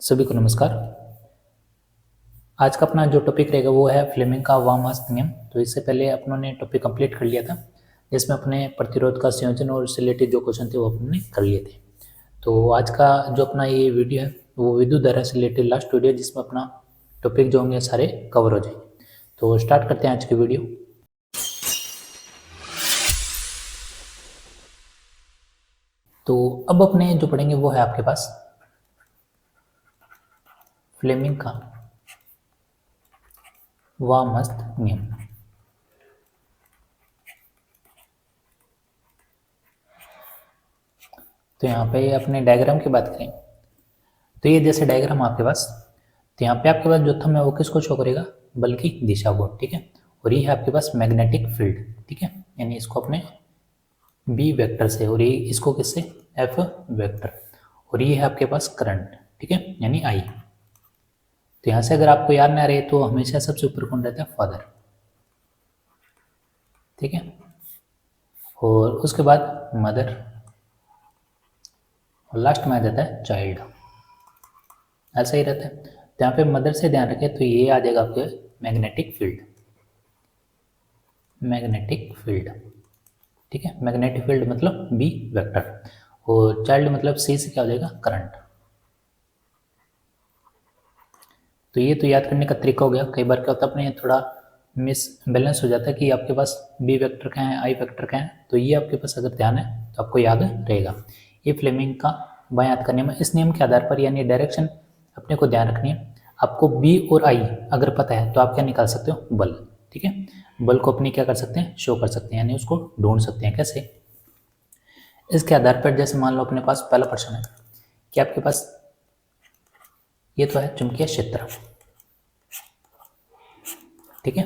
सभी को नमस्कार। आज का अपना जो टॉपिक रहेगा वो है फ्लेमिंग का वाम-हस्त नियम। तो इससे पहले अपनों ने टॉपिक कंप्लीट कर लिया था, जिसमें अपने प्रतिरोध का संयोजन और उससे रिलेटेड जो क्वेश्चन थे वो अपने कर लिए थे। तो आज का जो अपना ये वीडियो है वो विद्युत धारा से रिलेटेड लास्ट वीडियो है, जिसमें अपना टॉपिक जो होंगे सारे कवर हो जाएंगे। तो स्टार्ट करते हैं आज की वीडियो। तो अब अपने जो पढ़ेंगे वो है आपके पास फ्लेमिंग का वाम-हस्त नियम। तो यहाँ पे अपने डायग्राम की बात करें तो ये जैसे डायग्राम आपके पास, तो यहाँ पे आपके पास जो थंब है वो किसको शो करेगा, बल की दिशा को, ठीक है। और ये है आपके पास मैग्नेटिक फील्ड, ठीक है, यानी इसको अपने बी वेक्टर से, और ये इसको किससे, एफ वेक्टर, और ये है आपके पास करंट, ठीक है, यानी आई। तो यहाँ से अगर आपको याद ना रहे तो हमेशा सबसे ऊपर कौन रहता है, फादर, ठीक है, और उसके बाद मदर, और लास्ट में आ जाता है चाइल्ड। ऐसा ही रहता है। तो यहाँ पे मदर से ध्यान रखें तो ये आ जाएगा आपके मैग्नेटिक फील्ड, मैग्नेटिक फील्ड, ठीक है। मैग्नेटिक फील्ड मतलब बी वेक्टर, और चाइल्ड मतलब सी से क्या हो जाएगा, करंट। तो ये तो याद करने का तरीका हो गया। कई बार क्या होता है अपने थोड़ा मिस बैलेंस हो जाता है कि आपके पास बी वेक्टर का है, आई वेक्टर का है, तो ये आपके पास अगर ध्यान है तो आपको याद रहेगा। ये फ्लेमिंग का बाएं हाथ का नियम है। इस नियम के आधार पर यानी डायरेक्शन अपने को ध्यान रखनी है। आपको बी और आई अगर पता है तो आप क्या निकाल सकते हो, बल, ठीक है। बल को अपनी क्या कर सकते हैं, शो कर सकते हैं, यानी उसको ढूंढ सकते हैं। कैसे, इसके आधार पर जैसे मान लो अपने पास पहला प्रश्न है कि आपके पास ये तो है चुंबकीय क्षेत्र, ठीक है,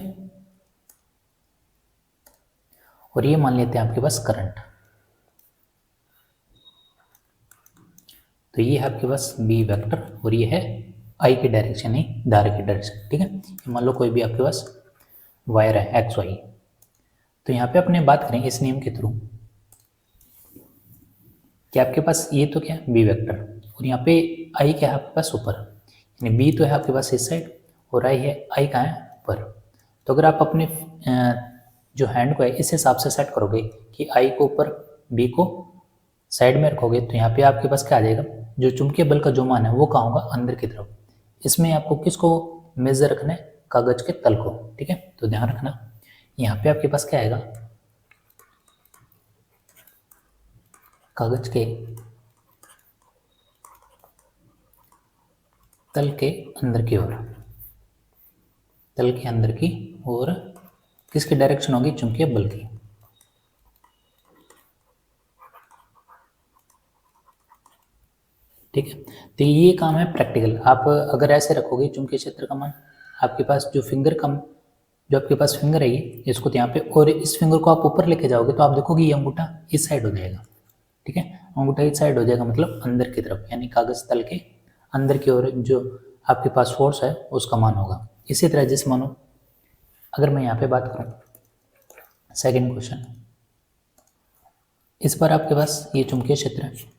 और ये मान लेते हैं आपके पास करंट। तो ये है आपके पास बी वेक्टर और ये है आई की डायरेक्शन, ही धारा की डायरेक्शन, ठीक है। मान लो कोई भी आपके पास वायर है एक्स वाई। तो यहाँ पे अपने बात करें इस नियम के थ्रू कि आपके पास ये तो क्या है बी वेक्टर, और यहाँ पे आई क्या है आपके पास ऊपर, यानी बी तो है आपके पास इस साइड और आई है, आई कहाँ है ऊपर। तो अगर आप अपने जो हैंड को है इस हिसाब से सेट करोगे कि आई को ऊपर बी को साइड में रखोगे, तो यहाँ पे आपके पास क्या आ जाएगा, जो चुंबकीय बल का जो मान है वो कहाँ होगा, अंदर की तरफ। इसमें आपको किसको मेजर रखना है, कागज के तल को, ठीक है। तो ध्यान रखना यहाँ पे आपके पास क्या आएगा, कागज के तल के अंदर की ओर, तल के अंदर की ओर किसकी डायरेक्शन होगी, चुंबकीय बल की, ठीक है। तो ये काम है प्रैक्टिकल। आप अगर ऐसे रखोगे चुंबकीय क्षेत्र का मान, आपके पास जो फिंगर का, जो आपके पास फिंगर है ये, इसको तो यहाँ पे, और इस फिंगर को आप ऊपर लेके जाओगे तो आप देखोगे ये अंगूठा इस साइड हो जाएगा, ठीक है। अंगूठा इस साइड हो जाएगा मतलब अंदर की तरफ, यानी कागज तल के अंदर की ओर जो आपके पास फोर्स है उसका मान होगा। इसी तरह जैसे मानो अगर मैं यहाँ पे बात करूँ सेकेंड क्वेश्चन, इस पर आपके पास ये चुंबकीय क्षेत्र है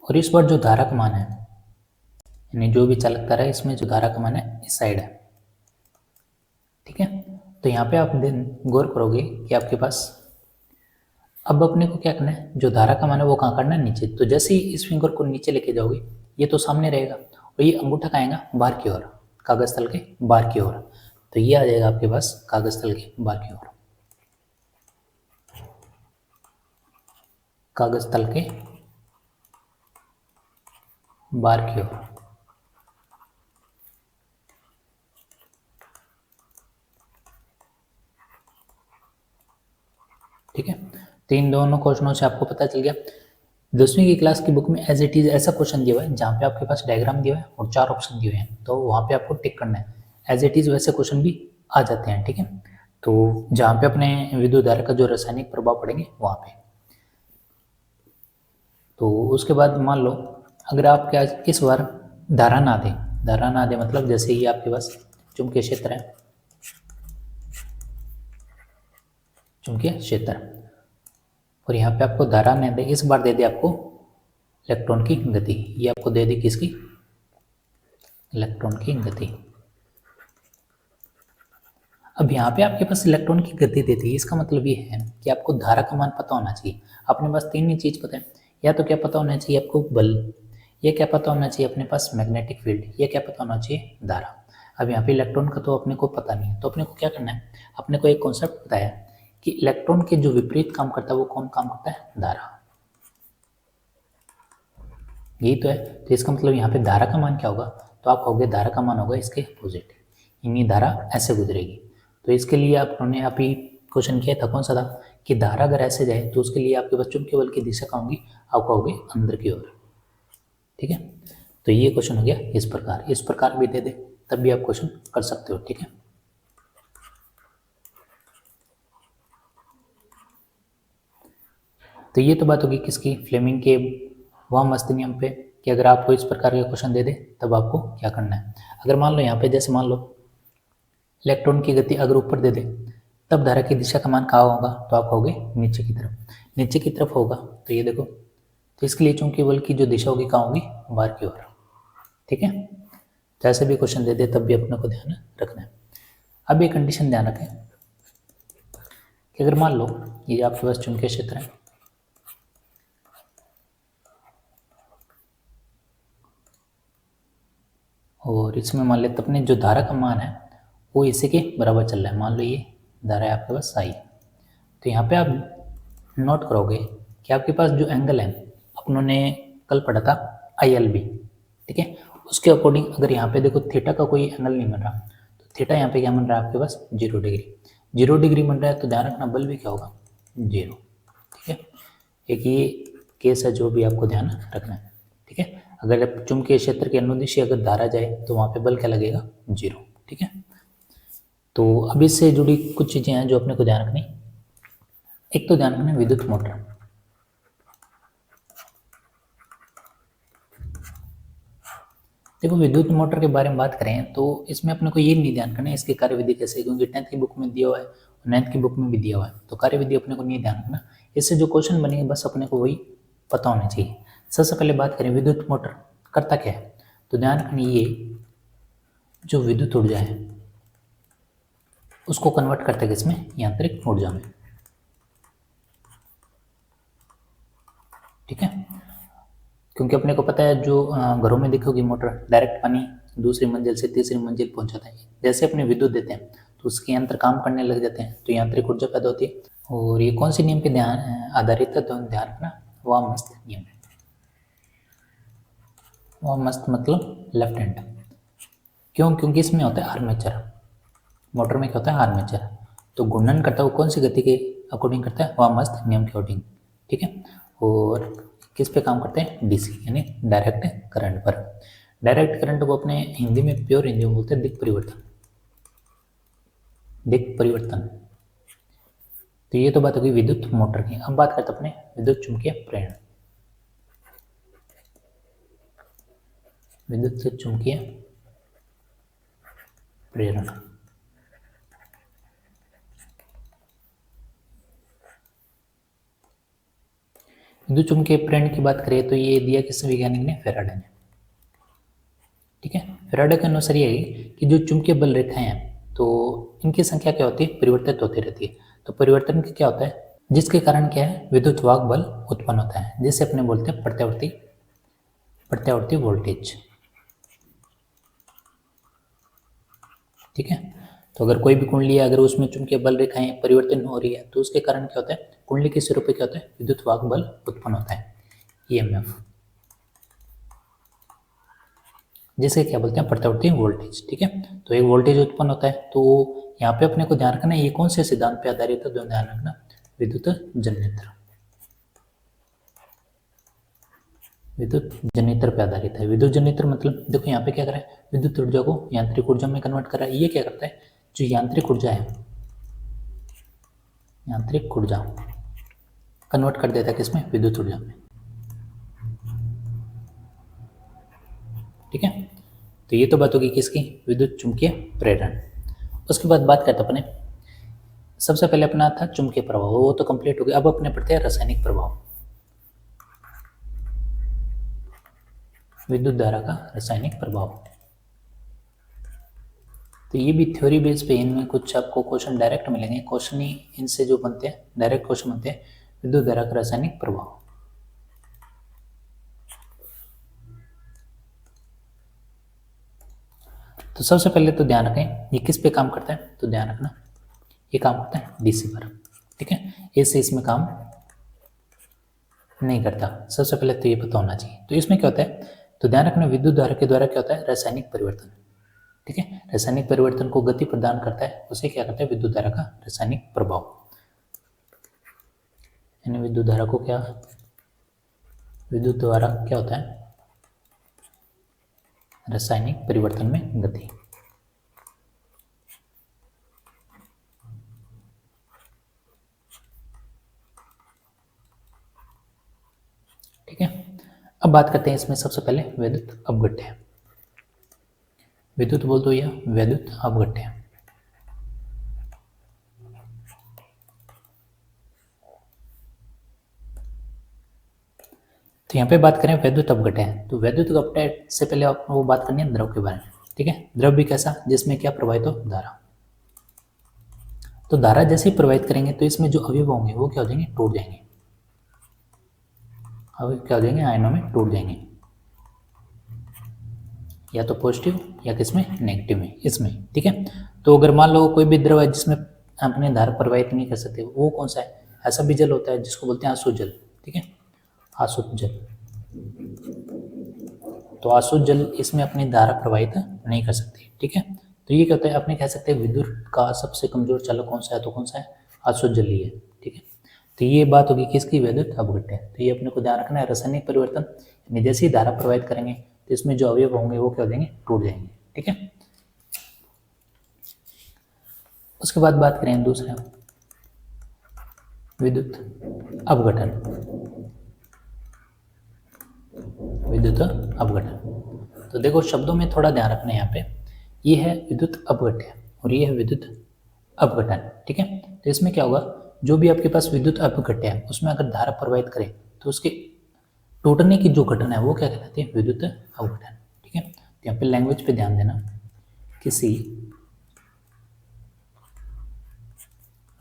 और इस पर जो धारा का मान है, यानी जो भी चालक धारा है इसमें जो धारा का मान है इस साइड है, ठीक है। तो यहाँ पे आप गौर करोगे कि आपके पास अब अपने को क्या करना है, जो धारा का मान है वो कहाँ करना है, नीचे। तो जैसे ही इस फिंगर को नीचे लेके जाओगे ये तो सामने रहेगा और ये अंगूठा कहाँ आएगा, बाहर की ओर, कागज तल के बाहर की ओर। तो ये आ जाएगा आपके पास कागज तल के बाहर की ओर, कागज तल के बाहर की ओर, ठीक है। तो इन दोनों क्वेश्चनों से आपको पता चल गया। 10वीं की क्लास की बुक में एज इट इज ऐसा क्वेश्चन दिया हुआ है जहाँ पे आपके पास डायग्राम दिया हुआ है और 4 ऑप्शन दिए हुए हैं, तो वहाँ पे आपको टिक करना है। एज इट इज वैसे क्वेश्चन भी आ जाते हैं, ठीक है। तो जहाँ पे अपने विद्युत धारा का जो रासायनिक प्रभाव पड़ेंगे वहाँ पे, तो उसके बाद मान लो अगर आप क्या इस बार धारा ना दे, धारा ना दे मतलब जैसे ये आपके पास चुंबकीय क्षेत्र है, चुंबकीय क्षेत्र, और यहाँ पे आपको धारा नहीं दे, इस बार दे दे आपको इलेक्ट्रॉन की गति, ये आपको दे दी किसकी, इलेक्ट्रॉन की गति। अब यहाँ पे आपके पास इलेक्ट्रॉन की गति देती है, इसका मतलब ये है कि आपको धारा का मान पता होना चाहिए। अपने पास तीन ही चीज़ पता है, या तो क्या पता होना चाहिए आपको बल, ये क्या पता होना चाहिए अपने पास मैग्नेटिक फील्ड, ये क्या पता होना चाहिए धारा। अब यहाँ पे इलेक्ट्रॉन का तो अपने को पता नहीं है, तो अपने को क्या करना है, अपने को एक कॉन्सेप्ट पता है कि इलेक्ट्रॉन के जो विपरीत काम करता है वो कौन काम करता है, धारा। यही तो है, तो इसका मतलब यहाँ पे धारा का मान क्या होगा, तो आप कहोगे धारा का मान होगा इसके अपोजिट, यानी धारा ऐसे गुजरेगी। तो इसके लिए आपने अभी क्वेश्चन किया था, कौन सा था, कि धारा अगर ऐसे जाए तो उसके लिए आपके पास चुंबकीय बल की दिशा क्या होगी, आप कहोगे अंदर की ओर। ठीक है, तो ये क्वेश्चन हो गया इस प्रकार भी दे दे तब भी आप क्वेश्चन कर सकते हो। ठीक है, तो ये तो बात होगी किसकी, फ्लेमिंग के वह मस्त नियम पे, कि अगर आपको इस प्रकार के क्वेश्चन दे दे तब आपको क्या करना है। अगर मान लो यहाँ पे जैसे मान लो इलेक्ट्रॉन की गति अगर ऊपर दे दे तब धारा की दिशा का मान कहाँ होगा, तो आप कहोगे नीचे की तरफ होगा। तो ये देखो, तो इसके लिए चूंकि बल की जो दिशा होगी कहाँ होगी, बाहर की ओर। ठीक है, जैसे भी क्वेश्चन दे दे तब भी अपने को ध्यान रखना है। अब ये कंडीशन ध्यान रखें कि अगर मान लो ये आपके पास चुंबकीय क्षेत्र है, और इसमें मान लेते अपने जो धारा का मान है वो इसी के बराबर चल रहा है। मान लो ये धारा है आपके पास आई, तो यहाँ पे आप नोट करोगे कि आपके पास जो एंगल है अपनों ने कल पढ़ा था ILB, ठीक है, उसके अकॉर्डिंग अगर यहाँ पे देखो थीटा का कोई एंगल नहीं बन रहा, तो थीटा यहाँ पे क्या बन रहा है आपके पास 0 डिग्री बन रहा है, तो ध्यान रखना बल भी क्या होगा 0। ठीक है, एक ये केस है जो भी आपको ध्यान रखना है। ठीक है, अगर चुंबकीय क्षेत्र के अनुदिश अगर धारा जाए तो वहाँ पे बल क्या लगेगा 0। ठीक है, तो अब इससे जुड़ी कुछ चीज़ें हैं जो अपने को ध्यान रखनी। एक तो ध्यान रखना विद्युत मोटर, देखो विद्युत मोटर के बारे में बात करें तो इसमें अपने को ये नहीं ध्यान करना है इसकी कार्यविधि कैसे, क्योंकि 10th की बुक में दिया हुआ है और 9th की बुक में भी दिया हुआ है, तो कार्यविधि अपने को नहीं ध्यान रखना। इससे जो क्वेश्चन बनेंगे बस अपने को वही पता होना चाहिए। सबसे पहले बात करें विद्युत मोटर करता क्या है, तो ध्यान रखना ये जो विद्युत ऊर्जा है उसको कन्वर्ट करता है किसमें, यांत्रिक ऊर्जा में। ठीक है, क्योंकि अपने को पता है जो घरों में देखोगी मोटर डायरेक्ट पानी दूसरी मंजिल से तीसरी मंजिल पहुंचाता है, जैसे अपने विद्युत देते हैं तो उसके यंत्र काम करने लग जाते हैं, तो यांत्रिक ऊर्जा पैदा होती है। और ये कौन से नियम पे ध्यान आधारित है, तो ध्यान रखना वामस्त नियम है। वामस्त मतलब लेफ्ट हैंड, क्यों, क्योंकि इसमें होता है आर्मेचर, मोटर में क्या होता है आर्मेचर, तो घूर्णन करता है वो कौन सी गति के अकॉर्डिंग करता है, वामस्त नियम के अकॉर्डिंग। ठीक है, और किस पे काम करते हैं, DC यानी डायरेक्ट करंट पर। डायरेक्ट करंट को अपने हिंदी में प्योर हिंदी में बोलते हैं दिक् परिवर्तन। तो ये तो बात होगी विद्युत मोटर की। अब बात करते हैं अपने विद्युत चुंबकीय प्रेरण। विद्युत चुंबकीय प्रेरण, विद्युत चुंबकीय प्रेरण की बात करें तो ये दिया किस वैज्ञानिक ने, फेराडे ने। ठीक है, फेराडे के अनुसार ये है कि जो चुंबकीय बल रेखाएं हैं तो इनकी संख्या क्या होती है, परिवर्तित होती रहती है। तो परिवर्तन क्या होता है, जिसके कारण क्या है, विद्युत वाहक बल उत्पन्न होता है, जिसे अपने बोलते हैं प्रत्यावर्ती वोल्टेज। ठीक है, तो अगर कोई भी कुंडली है अगर उसमें चुंबकीय बल रेखाएं परिवर्तन हो रही है तो उसके कारण क्या होता है, कुंडली के सिरों पे क्या होता है, विद्युत वाहक बल उत्पन्न होता है, EMF, जिसे क्या बोलते हैं प्रत्यावर्ती वोल्टेज। ठीक है, तो एक वोल्टेज उत्पन्न होता है। तो यहाँ पे अपने को ध्यान रखना ये कौन से सिद्धांत पे आधारित है, तो ध्यान रखना विद्युत जनरेटर, विद्युत जनरेटर पे आधारित है। विद्युत जनरेटर मतलब देखो यहाँ पे क्या कर रहा है, विद्युत ऊर्जा को यांत्रिक ऊर्जा में कन्वर्ट कर रहा है। ये क्या करता है, जो यांत्रिक ऊर्जा है, यांत्रिक ऊर्जा कन्वर्ट कर देता है किसमें, विद्युत ऊर्जा में। ठीक है, तो ये तो बात होगी किसकी, विद्युत चुंबकीय प्रेरण। उसके बाद बात करते अपने, सबसे पहले अपना था चुंबकीय प्रभाव, वो तो कंप्लीट हो गया। अब अपने पढ़ते हैं रासायनिक प्रभाव। विद्युत धारा का रासायनिक प्रभाव। तो ये भी थ्योरी बेस पे, इनमें कुछ आपको क्वेश्चन डायरेक्ट मिलेंगे, क्वेश्चन ही इनसे जो बनते हैं डायरेक्ट क्वेश्चन बनते हैं, विद्युत धारा का रासायनिक प्रभाव। तो सबसे पहले तो ध्यान रखें ये किस पे काम करता है, तो ध्यान रखना ये काम करता है डीसी पर, ठीक है, एसी इसमें काम नहीं करता। सबसे पहले तो ये पता होना चाहिए। तो इसमें क्या होता है, तो ध्यान रखना विद्युत धारा के द्वारा क्या होता है, रासायनिक परिवर्तन, ठीक है, रासायनिक परिवर्तन को गति प्रदान करता है, उसे क्या करता है, विद्युत धारा का रासायनिक प्रभाव। यानी विद्युत धारा को क्या, विद्युत द्वारा क्या होता है, रासायनिक परिवर्तन में गति। ठीक है, अब बात करते हैं इसमें सबसे पहले विद्युत अपघट्य। विद्युत बोल दो या विद्युत अपघट्य। तो यहाँ पे बात करें वैद्युत अपघट्य, तो वैद्युत अपघट्य से पहले आपको वो बात करनी है द्रव के बारे में, ठीक है। द्रव भी कैसा, जिसमें क्या प्रवाहित हो, धारा। तो धारा जैसे ही प्रवाहित करेंगे तो इसमें जो अवयव होंगे वो क्या हो जाएंगे, टूट जाएंगे। अवयव क्या हो जाएंगे, आयनों में टूट जाएंगे, या तो पॉजिटिव या किसमें, नेगेटिव में, इसमें, ठीक है। तो अगर मान लो कोई भी द्रव है जिसमें अपने धारा प्रवाहित नहीं कर सकते, वो कौन सा है, ऐसा भी जल होता है जिसको बोलते हैं आसुत जल, ठीक है, आसुत जल। तो आसुत जल इसमें अपनी धारा प्रवाहित नहीं कर सकती, ठीक है। तो ये क्या होता है, अपने कह सकते हैं विद्युत का सबसे कमजोर चालक कौन सा है, तो कौन सा है, आसुत जल ही है, ठीक है। तो ये बात होगी किसकी, विद्युत अपघट्य। तो ये अपने को ध्यान रखना है, रासायनिक परिवर्तन, यानी जैसे ही धारा प्रवाहित करेंगे तो इसमें जो अवयव होंगे वो क्या हो जाएंगे, टूट जाएंगे, ठीक है। उसके बाद बात करें दूसरा, विद्युत अपघटन। विद्युत अपघटन, तो देखो शब्दों में थोड़ा ध्यान रखना है, यहाँ पे ये है विद्युत अपघट्य और ये है विद्युत अपघटन, ठीक है। तो इसमें क्या होगा, जो भी आपके पास विद्युत अपघट्य है उसमें अगर धारा प्रवाहित करे तो उसके टूटने की जो घटना है वो क्या कहलाती है, विद्युत अपघटन, ठीक है। तो यहाँ पे लैंग्वेज पे ध्यान देना, किसी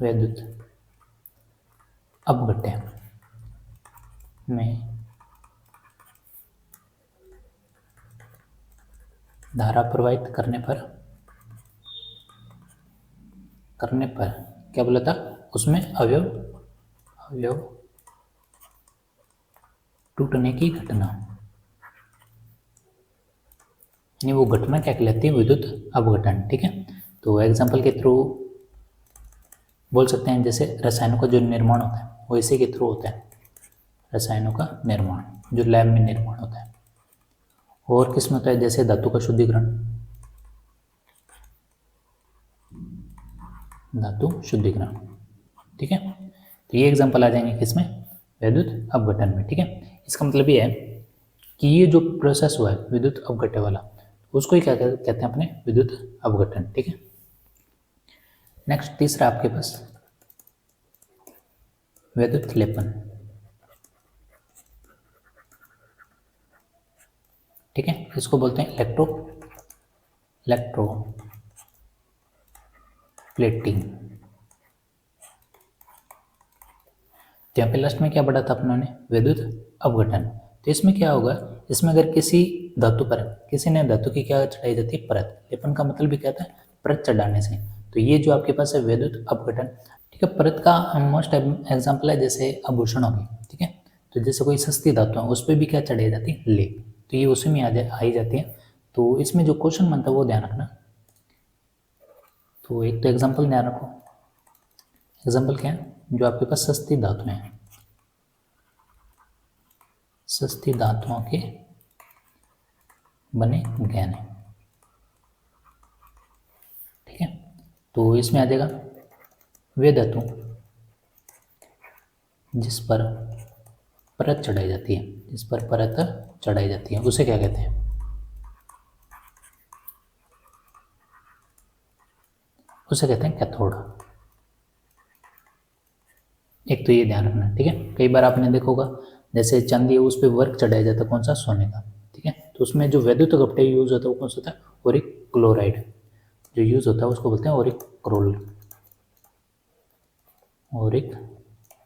विद्युत अपघट्य में धारा प्रवाहित करने पर क्या बोला था, उसमें अवयव टूटने की घटना, यानी वो घटना क्या कहलाती है, विद्युत अपघटन, ठीक है। तो एग्जांपल के थ्रू बोल सकते हैं, जैसे रसायनों का जो निर्माण होता है वो इसी के थ्रू होता है, रसायनों का निर्माण जो लैब में निर्माण होता है। और किसमें होता है, जैसे धातु का शुद्धिकरण, धातु शुद्धिकरण, ठीक है। तो ये एग्जांपल आ जाएंगे किसमें, विद्युत अपघटन में, ठीक है। इसका मतलब ये है कि ये जो प्रोसेस हुआ है विद्युत अपघट्य वाला, उसको ही क्या कहते हैं अपने, विद्युत अपघटन, ठीक है। नेक्स्ट तीसरा आपके पास विद्युत लेपन, ठीक है। इसको बोलते हैं इलेक्ट्रोप्लेटिंग। तो यहाँ पे लास्ट में क्या पढ़ा था अपनों ने, विद्युत अपघटन। तो इसमें क्या होगा, इसमें अगर किसी धातु पर किसी ने धातु की क्या चढ़ाई जाती है, परत। लेपन का मतलब भी क्या था, परत चढ़ाने से। तो ये जो आपके पास है विद्युत अपघटन, ठीक है। परत का मोस्ट एग्जाम्पल है जैसे आभूषण हो गए, ठीक है। तो जैसे कोई सस्ती धातु है उस पर भी क्या चढ़ाई जाती है, लेप, तो ये उसी में आई जाती है। तो इसमें जो क्वेश्चन बनता है वो ध्यान रखना। तो एक तो एग्जाम्पल ध्यान रखो, एग्जाम्पल क्या है, जो आपके पास सस्ती धातुएं हैं, सस्ती धातुओं के बने गहने, ठीक है। तो इसमें आ जाएगा वे धातु जिस पर परत चढ़ाई जाती है, जिस पर परत चढ़ाई जाती है उसे क्या कहते हैं, उसे कहते हैं कैथोड। एक तो ये ध्यान रखना, ठीक है। कई बार आपने देखा होगा जैसे चांदी है उस पर वर्क चढ़ाया जाता है, कौन सा, सोने का, ठीक है। तो उसमें जो वैद्युत अपव्यय यूज होता है वो कौन सा होता है, ओरिक क्लोराइड जो यूज होता है उसको बोलते हैं ओरिक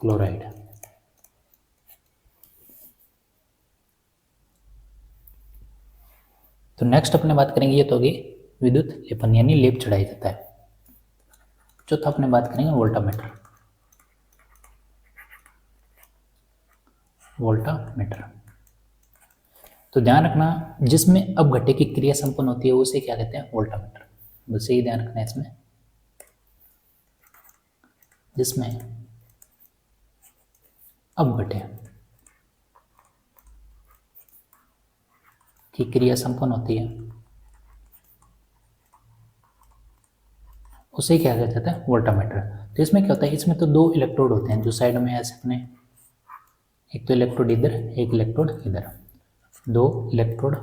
क्लोराइड। तो नेक्स्ट अपने बात करेंगे, ये तो होगी विद्युत लेपन यानी लेप चढ़ाया जाता है। चौथा अपने बात करेंगे वोल्टामीटर। तो ध्यान रखना जिसमें अपघट्य की क्रिया संपन्न होती है उसे क्या कहते हैं, वोल्टामीटर। बस यही ध्यान रखना है इसमें, जिसमें अपघट्य की क्रिया संपन्न होती है उसे क्या कहा जाता है, वोल्टामीटर। तो इसमें क्या होता है, इसमें तो दो इलेक्ट्रोड होते हैं जो साइड में ऐसे अपने, एक तो इलेक्ट्रोड इधर एक इलेक्ट्रोड इधर, दो इलेक्ट्रोड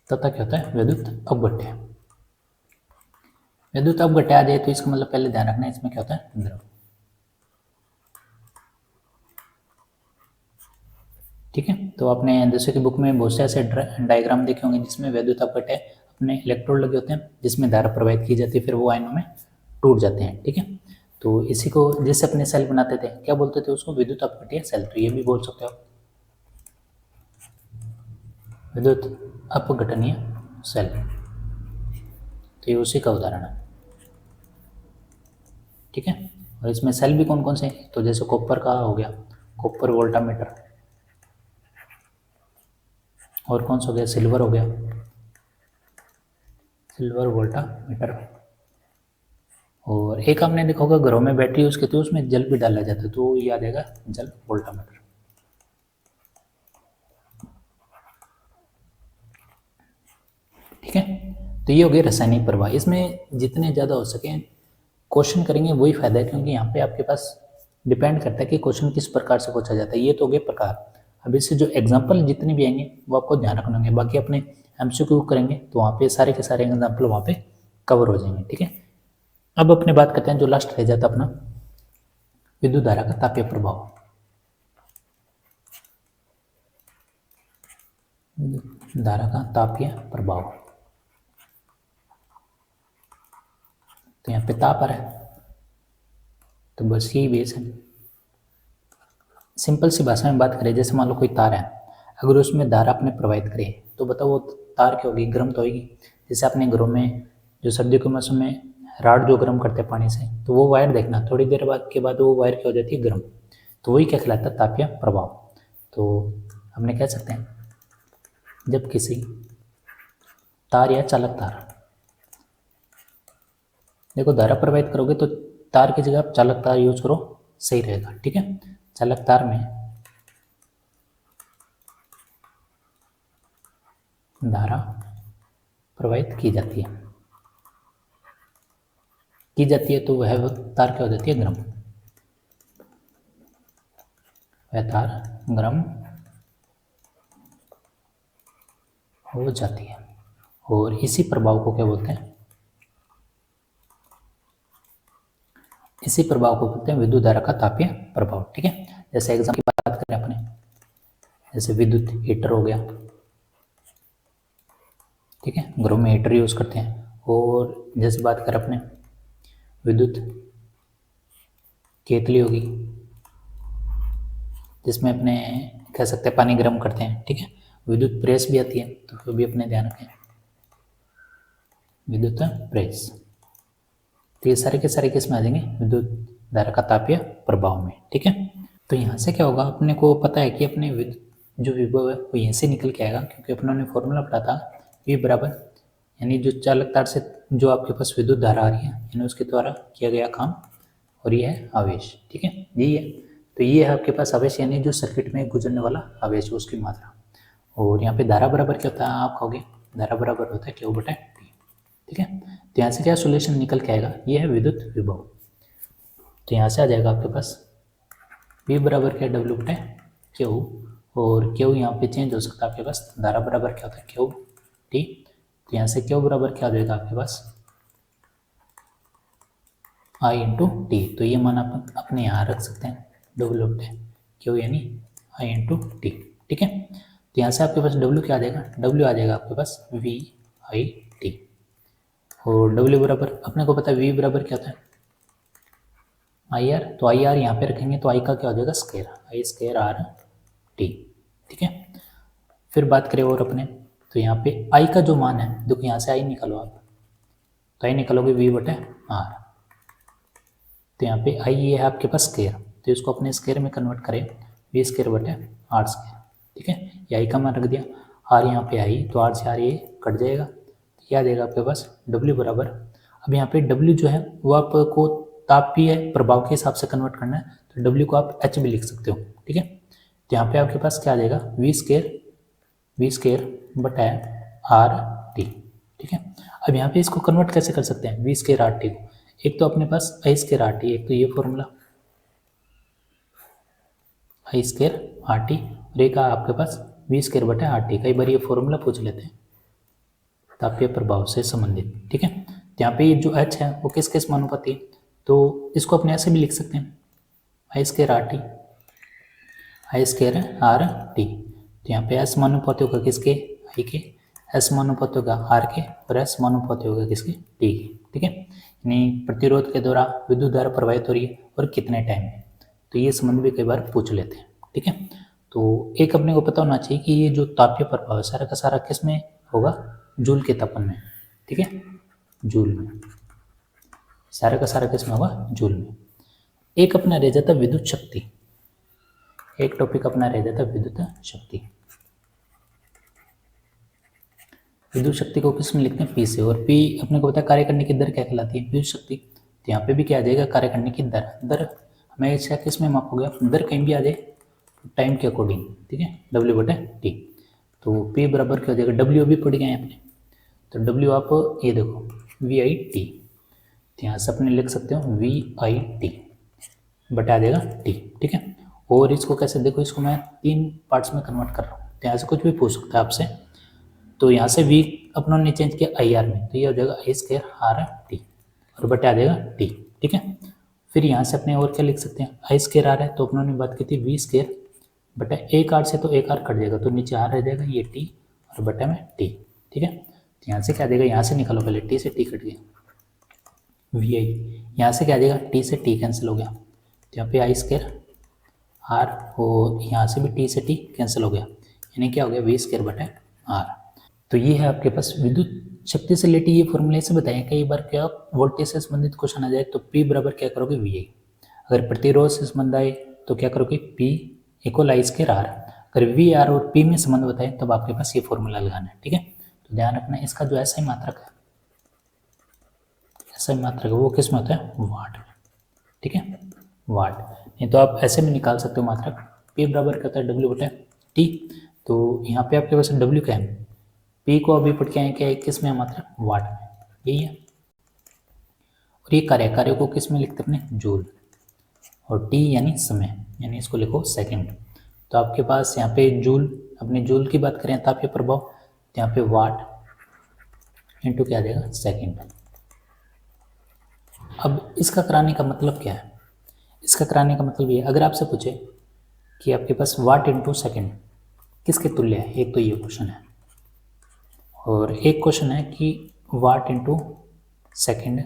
तथा क्या होता है, विद्युत अपघट्य। विद्युत अपघट्य आ जाए तो इसका मतलब पहले ध्यान रखना है इसमें क्या होता है, द्रव। ठीक है। तो आपने जैसे कि बुक में बहुत से ऐसे डायग्राम देखे होंगे जिसमें विद्युत अपघट्य अपने इलेक्ट्रोड लगे होते हैं जिसमें धारा प्रवाहित की जाती है, फिर वो आयनों में टूट जाते हैं। ठीक है। तो इसी को जैसे अपने सेल बनाते थे क्या बोलते थे उसको, विद्युत अपघट्य सेल। तो ये भी बोल सकते हो विद्युत अपघटनीय सेल। तो ये उसी का उदाहरण है। ठीक है। और इसमें सेल भी कौन कौन से हैं, तो जैसे कॉपर का हो गया कॉपर वोल्टामीटर, और कौन सा हो गया, सिल्वर हो गया सिल्वर वोल्टामीटर। और एक आपने देखा होगा घरों में बैटरी यूज करते हैं उसमें जल भी डाला जाता है, तो ये आ जाएगा जल वोल्टामीटर। ठीक है। तो ये हो गया रासायनिक प्रवाह। इसमें जितने ज़्यादा हो सके क्वेश्चन करेंगे वही फायदा है, क्योंकि यहाँ पे आपके पास डिपेंड करता है कि क्वेश्चन किस प्रकार से पूछा जाता है। ये तो हो गए प्रकार। अब इससे जो एग्जाम्पल जितने भी आएंगे वो आपको ध्यान रखना होंगे। बाकी अपने एमसीक्यू करेंगे तो वहाँ पे सारे के सारे एग्जाम्पल वहाँ पे कवर हो जाएंगे। ठीक है। अब अपने बात करते हैं जो लास्ट रह जाता अपना, विद्युत धारा का तापीय प्रभाव। धारा का तापीय प्रभाव, तो यहाँ पे ताप आ रहा है, तो बस यही बेस है। सिंपल सी भाषा में बात करें, जैसे मान लो कोई तार है, अगर उसमें धारा अपने प्रवाहित करे तो बताओ वो तार क्या होगी, गर्म तो होगी। जैसे अपने घरों में जो सर्दियों के मौसम में राड जो गर्म करते हैं पानी से, तो वो वायर देखना थोड़ी देर बाद के बाद वो वायर क्या हो जाती है, गर्म। तो वही क्या कहलाता है, तापीय प्रभाव। तो हमने कह सकते हैं जब किसी तार या चालक तार, देखो धारा प्रवाहित करोगे तो तार की जगह आप चालक तार यूज करो, सही रहेगा। ठीक है। चालक तार में धारा प्रवाहित की जाती है तो वह तार क्या हो जाती है, गर्म। वह तार गर्म हो जाती है। और इसी प्रभाव को क्या बोलते हैं, इसी प्रभाव को बोलते हैं विद्युत धारा का तापीय प्रभाव। ठीक है। जैसे एग्जाम की बात करें अपने, जैसे विद्युत हीटर हो गया। ठीक है। घरों में हीटर यूज करते हैं। और जैसे बात करें अपने विद्युत केतली होगी जिसमें अपने कह सकते हैं पानी गर्म करते हैं। ठीक है। विद्युत प्रेस भी आती है, तो वो भी अपने ध्यान रखें, विद्युत प्रेस। तो ये सारे के सारे किसमें आ जाएंगे, विद्युत धारा का तापीय प्रभाव में। ठीक है। तो यहाँ से क्या होगा, अपने को पता है कि अपने जो विभव है वो यहीं से निकल के आएगा, क्योंकि अपनों ने फॉर्मूला पढ़ा था V बराबर, यानी जो चालक तार से जो आपके पास विद्युत धारा आ रही है यानी उसके द्वारा किया गया काम, और ये है आवेश। ठीक है, यही है। तो ये है आपके पास आवेश, यानी जो सर्किट में गुजरने वाला आवेश उसकी मात्रा। और यहाँ पे धारा बराबर क्या होता है, आप कहोगे धारा बराबर होता है Q बटा T। ठीक है। तो यहाँ से क्या सोल्यूशन निकल के आएगा, ये है विद्युत विभव। तो यहाँ से आ जाएगा आपके पास V बराबर क्या, W बटा Q। और Q यहाँ पे चेंज हो सकता है आपके पास, धारा बराबर क्या होता है Q T। तो यहाँ से Q बराबर क्या आ जाएगा आपके पास, I इंटू टी। तो ये मान आप अपने यहाँ रख सकते हैं, W बटा Q यानी आई इंटू टी। ठीक है, तो यहाँ से आपके पास डब्ल्यू क्या आ जाएगा, डब्ल्यू आ जाएगा आपके पास वी आई टी। और डब्ल्यू बराबर अपने को पता है वी बराबर क्या होता है आई आर, तो आई आर यहाँ पे रखेंगे तो आई का क्या हो जाएगा स्क्वायर, आई स्क्वायर आर टी। ठीक है, फिर बात करें और अपने, तो यहाँ पे आई का जो मान है देखो यहाँ से आई निकालो आप, तो आई निकालोगे वी बटे आर, तो यहाँ पे आई ये है आपके पास स्क्वायर, तो इसको अपने स्क्वायर में कन्वर्ट करें वी स्क्वायर बटे आर स्क्वायर। ठीक है, ये आई का मान रख दिया, आर यहाँ पे आई तो आर से आर ये कट जाएगा, तो क्या देगा आपके पास डब्ल्यू बराबर, अब यहाँ पे डब्ल्यू जो है वो आपको तापीय प्रभाव के हिसाब से कन्वर्ट करना है, तो डब्ल्यू को आप एच भी लिख सकते हो। ठीक है, तो यहाँ पे आपके पास क्या आ जाएगा वी स्क्वायर बटा आर टी। ठीक है, अब यहाँ पे इसको कन्वर्ट कैसे कर सकते हैं वी स्क्वायर आर टी को, एक तो अपने पास आई स्क्वायर आर टी, एक तो ये formula I square R T, और एक आपके पास वी स्क्वायर बटा आर टी। कई बार ये फॉर्मूला पूछ लेते हैं तापीय प्रभाव से संबंधित। ठीक है, तो यहाँ पे ये जो एच है वो किस किस समानुपाती है, तो इसको अपने ऐसे भी लिख सकते हैं आई स्क्वायर आर टी, आई स्क्वायर आर टी, तो यहाँ पे एस समानुपाती होगा किसके आई के, एस समानुपाती होगा आर के, और एस समानुपाती होगा किसके टी के। ठीक है, यानी प्रतिरोध के द्वारा विद्युत धारा प्रवाहित हो रही है और कितने टाइम में, तो ये संबंध भी कई बार पूछ लेते हैं। ठीक है, तो एक अपने को पता होना चाहिए कि ये जो तापीय प्रभाव है सारा का सारा किस में होगा, जूल के तापन में। ठीक है, जूल में, सारा का सारा किस में होगा जूल में। एक अपना रह जाता विद्युत शक्ति, एक टॉपिक अपना रह जाता विद्युत शक्ति। विद्युत शक्ति को किस में लिखते हैं पी से, और पी अपने को पता है कार्य करने की दर क्या कहलाती है विद्युत शक्ति, तो यहाँ पे भी क्या आ जाएगा कार्य करने की दर, दर हमेशा किस में मापोगे आप, दर कहीं भी आ जाए टाइम के अकॉर्डिंग। ठीक है, डब्ल्यू बटे टी, तो पी बराबर क्या हो जाएगा डब्ल्यू भी पड़ गया है अपने, तो डब्ल्यू आप ये देखो वी आई टी, तो यहाँ से अपने लिख सकते हो वी आई टी बटा देगा टी। ठीक है, और इसको कैसे देखो, इसको मैं 3 पार्ट्स में कन्वर्ट कर रहा हूँ, तो यहाँ से कुछ भी पूछ सकता है आपसे, तो यहाँ से वी अपनों ने चेंज किया आई आर में, तो ये हो जाएगा आई स्क्वायर आर टी और बटा देगा टी। ठीक है, फिर यहाँ से अपने और क्या लिख सकते हैं आई स्क्वायर आर है, तो अपनों ने बात की थी वी स्क्वायर बटा एक आर से, तो एक आर कट जाएगा तो नीचे आर रह जाएगा ये टी और बटा में टी। ठीक है, तो यहाँ से क्या देगा, यहाँ से निकालो पहले टी से टी कट गया वी आई, यहाँ से क्या देगा टी से टी कैंसिल हो गया, तो यहाँ पे आई स्क्वायर आर, और यहाँ से भी टी से टी कैंसिल हो गया, यानी क्या हो गया वी स्क्वायर बटा आर। तो ये है आपके पास विद्युत शक्ति से रिलेटेड ये फॉर्मूले से बताएं, कई बार क्या वोल्टेज से संबंधित क्वेश्चन आ जाए तो P बराबर क्या करोगे वी आई, अगर प्रतिरोध से संबंध आए तो क्या करोगे P equal I square R, अगर वी आर और P में संबंध बताए तब आपके पास ये फॉर्मूला लगाना है। ठीक है, तो ध्यान रखना इसका जो ऐसा ही मात्रक है, ऐसा ही मात्रक है वो किस में होता है वाट। ठीक है, वाट, नहीं तो आप ऐसे में निकाल सकते हो मात्रक, P बराबर क्या होता है डब्ल्यू बटा टी, तो यहाँ पे आपके पास डब्ल्यू क्या है, P को अभी पढ़ के आए क्या किस में मात्रक वाट में, यही है, और ये कार्य को किस में लिखते अपने जूल, और T यानी समय, यानी इसको लिखो सेकंड, तो आपके पास यहाँ पे जूल, अपने जूल की बात करें तापीय प्रभाव, तो यहाँ पे वाट इंटू क्या आ जाएगा सेकंड। अब इसका कराने का मतलब क्या है, इसका कराने का मतलब ये अगर आपसे पूछे कि आपके पास वाट इंटू सेकेंड किसके तुल्य है, एक तो ये क्वेश्चन है, और एक क्वेश्चन है कि वाट इंटू सेकेंड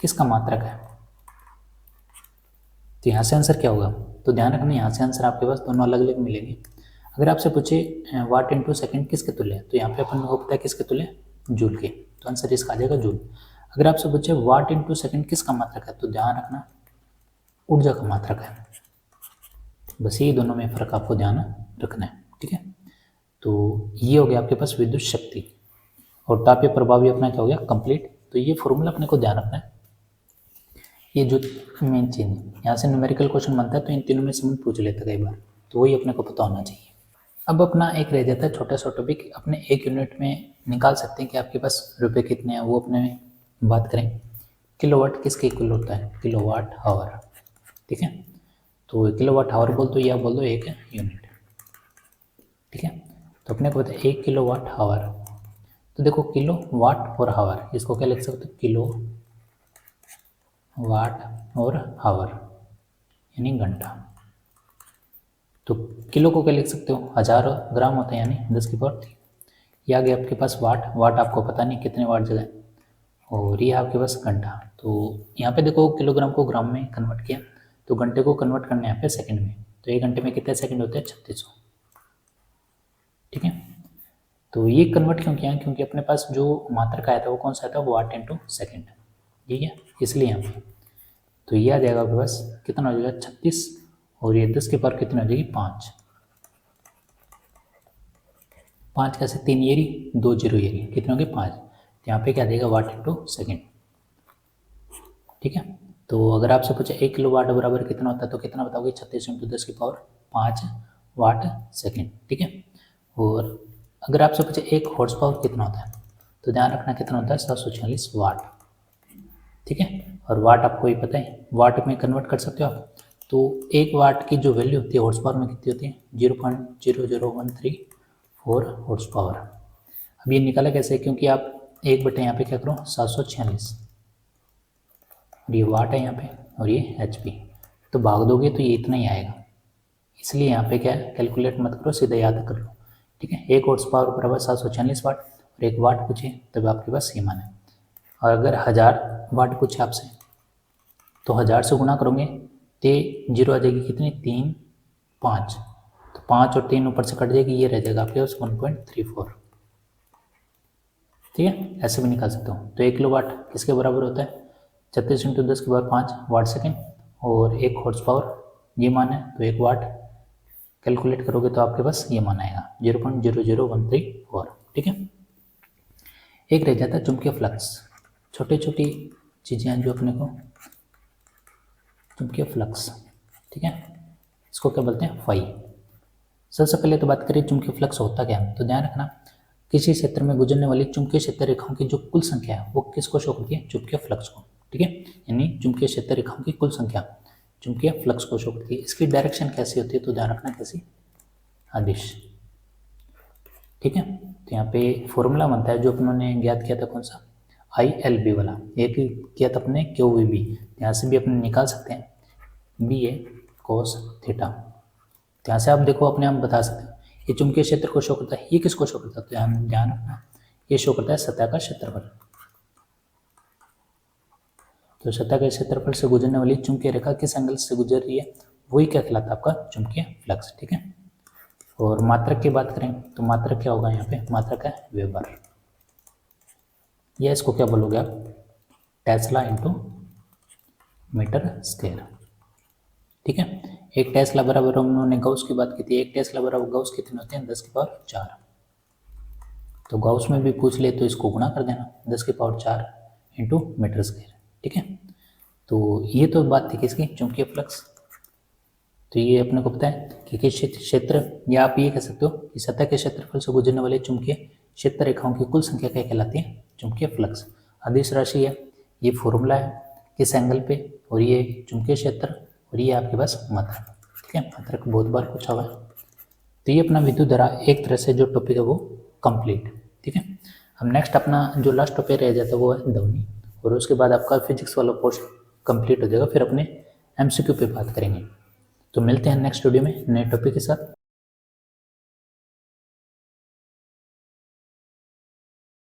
किसका मात्रक है, तो यहाँ से आंसर क्या होगा, तो ध्यान रखना यहाँ से आंसर आपके पास दोनों अलग अलग मिलेंगे। अगर आपसे पूछे वाट इंटू सेकेंड किसके तुल्य है, तो यहाँ पे अपन को पता है किसके तुल्य जूल के, तो आंसर इसका आ जाएगा जूल। अगर आपसे पूछे वाट इंटू सेकेंड किसका मात्रक है, तो ध्यान रखना ऊर्जा का मात्रक है, बस ये दोनों में फर्क आपको ध्यान रखना है। ठीक है, तो ये हो गया आपके पास विद्युत शक्ति, और तापीय प्रभाव भी अपना क्या हो गया कंप्लीट। तो ये फॉर्मूला अपने को ध्यान रखना है, ये जो मेन चीज है, यहाँ से न्यूमेरिकल क्वेश्चन बनता है तो इन तीनों में संबंध पूछ लेता है कई बार, तो वही अपने को पता होना चाहिए। अब अपना एक रह जाता है छोटा सा टॉपिक, अपने एक यूनिट में निकाल सकते हैं कि आपके पास रुपए कितने हैं, वो अपने बात करें। किलोवाट किसके इक्वल होता है, किलोवाट आवर। ठीक है, तो किलोवाट आवर बोल दो या बोल दो एक यूनिट। ठीक है, तो अपने को पता है 1 किलोवाट आवर, तो देखो किलो वाट और आवर, इसको क्या लिख सकते हो किलो वाट और आवर यानी घंटा। तो किलो को क्या लिख सकते हो, 1000 ग्राम होता है, यानी 10⁻3। ये आ गया आपके पास वाट। वाट आपको पता नहीं कितने वाट जगह, और ये आपके पास घंटा। तो यहाँ पे देखो किलोग्राम को ग्राम में कन्वर्ट किया, तो घंटे को कन्वर्ट करना है यहाँ पे सेकंड में। तो 1 घंटे में कितने सेकंड होते हैं, 3600। ठीक है, तो ये कन्वर्ट क्यों किया, क्योंकि अपने पास जो मात्रक आया था वो कौन सा था, वाट इंटू सेकेंड। ठीक है, इसलिए यहाँ पे तो ये आ जाएगा आपके पास कितना हो जाएगा 36, और ये 10 की पावर कितनी हो जाएगी 5। 5 कैसे, 3 ये रही 2 जीरो ये रही, कितने होंगे 5। तो यहाँ पे क्या देगा, वाट इंटू सेकेंड। ठीक है, तो अगर आपसे पूछे 1 किलो वाट बराबर कितना होता है, तो कितना बताओगे, 36 इंटू 10 की पावर 5 वाट सेकेंड। ठीक है, और अगर आपसे पूछे 1 हॉर्स पावर कितना होता है, तो ध्यान रखना कितना होता है, 746 वाट। ठीक है, और वाट आपको ही पता है, वाट में कन्वर्ट कर सकते हो आप। तो 1 वाट की जो वैल्यू होती है हॉर्स पावर में कितनी होती है, 0.0013 हॉर्स पावर। अब ये निकाला कैसे, क्योंकि आप 1/, यहाँ पे क्या करो 746, और ये वाट है यहाँ पे, और ये HP, तो भाग दोगे तो ये इतना ही आएगा। इसलिए यहाँ पे क्या है, कैलकुलेट मत करो, सीधा याद कर लो। ठीक है, 1 हॉर्स पावर बराबर 746 वाट, और 1 वाट पूछे तब आपके पास ये मान है। और अगर 1000 वाट पूछे आपसे, तो 1000 से गुना करोगे तो जीरो आ जाएगी कितनी, 3 5, तो 5 और 3 ऊपर से कट जाएगी, ये रह जाएगा आपके पास 1.34। ठीक है, ऐसे भी निकाल सकते हो। तो 1 किलो वाट किसके बराबर होता है, 36 इंटू 10 की पावर 5 वाट सेकेंड, और 1 हॉर्स पावर ये मान है, तो 1 वाट कैलकुलेट करोगे तो आपके पास ये मान आएगा 0.00134। ठीक है, एक रह जाता है चुंबकीय फ्लक्स। छोटी छोटी चीज़ें हैं जो अपने को, चुंबकीय फ्लक्स। ठीक है, इसको क्या बोलते हैं, फाई। सबसे पहले तो बात करें चुंबकीय फ्लक्स होता क्या है, तो ध्यान रखना किसी क्षेत्र में गुजरने वाली चुंबकीय क्षेत्र रेखाओं की जो कुल संख्या है वो किसको शो करती है, चुंबकीय फ्लक्स को। ठीक है, यानी चुंबकीय क्षेत्र रेखाओं की कुल संख्या चुंबकीय फ्लक्स को शो करती है। इसकी डायरेक्शन कैसी होती है, तो ध्यान रखना कैसी, अदिश। ठीक है, तो यहाँ पे फॉर्मूला बनता है जो अपनों ने ज्ञात किया था, कौन सा, ILB वाला। एक किया था अपने QVB, यहाँ से भी अपने निकाल सकते हैं, BA cos थीटा। यहाँ से आप देखो अपने आप बता सकते हो ये चुंबकीय क्षेत्र को शो करता है, ये किसको शो करता है, तो ध्यान रखना ये शो करता है सतह का क्षेत्रफल। तो सतह के क्षेत्रफल से गुजरने वाली चुंबकीय रेखा किस एंगल से गुजर रही है, वही क्या कहलाता है, आपका चुंबकीय फ्लक्स। ठीक है, और मात्रक की बात करें तो मात्रक क्या होगा, यहाँ पे मात्रक है वेबर, या इसको क्या बोलोगे आप, टेस्ला इंटू मीटर स्क्वायर। ठीक है, एक टेस्ला बराबर, उन्होंने गॉस की बात की थी, एक टेस्ला बराबर गॉस कितने होते हैं, 10 की पावर 4। तो गॉस में भी पूछ ले तो इसको गुणा कर देना, 10 की पावर 4 इंटू मीटर स्क्वायर। ठीक है, तो ये तो बात थी किसकी, चुंबकीय फ्लक्स। तो ये अपने को पता है कि किस क्षेत्र, या आप ये कह सकते हो कि सतह के क्षेत्रफल से गुजरने वाले चुंबकीय क्षेत्र रेखाओं की कुल संख्या क्या कहलाती है, चुंबकीय फ्लक्स। अदिश राशि है, ये फॉर्मूला है किस एंगल पे, और ये चुंबकीय क्षेत्र, और ये आपके पास मात्रक। ठीक है, मात्रक बहुत बार पूछा हुआ है। तो ये अपना विद्युत धारा एक तरह से जो टॉपिक है वो कंप्लीट। ठीक है, अब नेक्स्ट अपना जो लास्ट टॉपिक रह जाता है वो है ध्वनि, और उसके बाद आपका फिजिक्स वाला कोर्स कंप्लीट हो जाएगा, फिर अपने MCQ पे बात करेंगे। तो मिलते हैं नेक्स्ट वीडियो में नए टॉपिक के साथ।